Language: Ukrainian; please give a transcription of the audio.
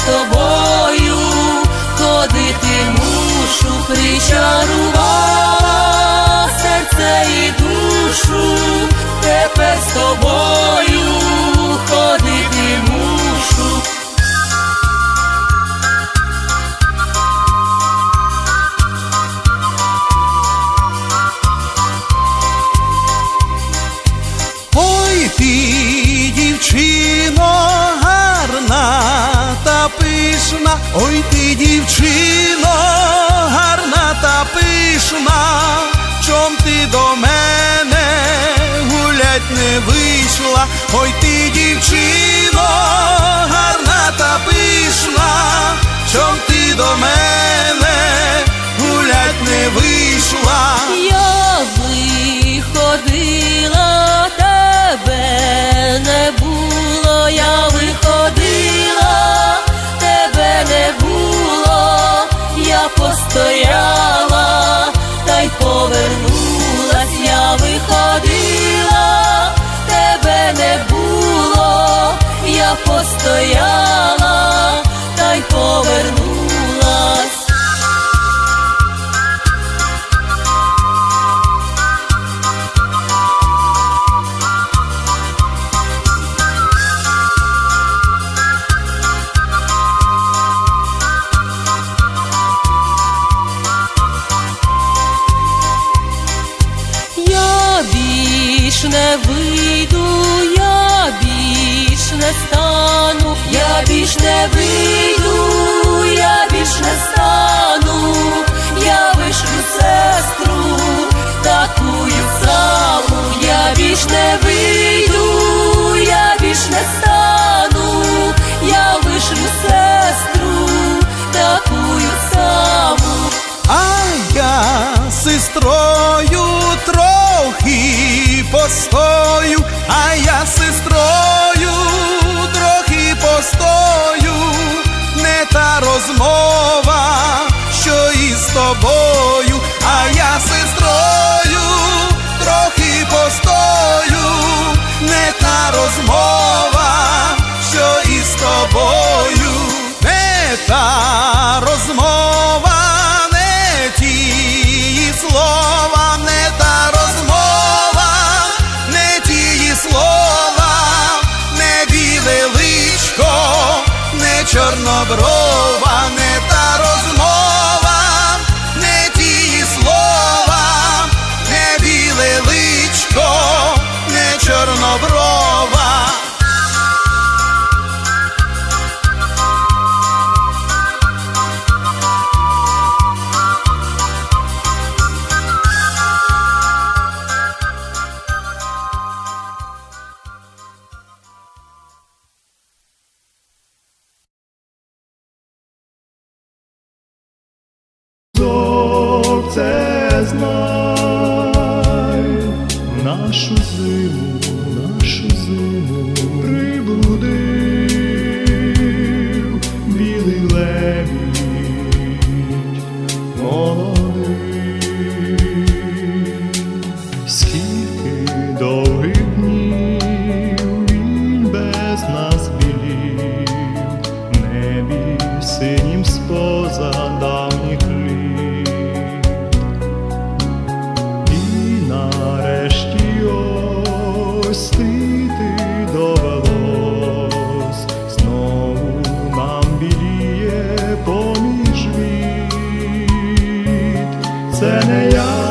тобою ходити мушу, причарувала серце і душу, тепер з тобою ходити мушу. Ой ти, дівчино, гарна та пишна, ой ти, дівчино, гарна та пишна, чом ти до мене гулять не вийшла, ой ти, дівчино, гарна та пишна, чом ти до мене гулять не вийшла. Я виходила, тебе не було, я виходила, тебе не було, я постояла, та й повернулась, я виходила, тебе не було, я постояла, та й повернулась. Я більш не вийду, я більш не стану, я більш не вийду, я більш не стану, я вишлю сестру, такую саму, я більш не вийду, я більш не стану, я вишлю сестру, такую саму. А я з сестрою трохи постою, а я з сестрою трохи постою, не та розмова, що із тобою, а я з сестрою трохи постою, не та розмова, що із тобою, не та розмова, не ті слова, не та розмова, не ті слова, не біле личко, не чорноброва, не та розмова, не ті слова, не біле личко, не чорноброва. Це знай, нашу зиму приблудив білий лебідь молодий. Скільки довгих днів він без нас білів, в небі синім споза давніх літ. Нарешті ось зустріти довелось, знову нам біліє поміж віт. Це не я.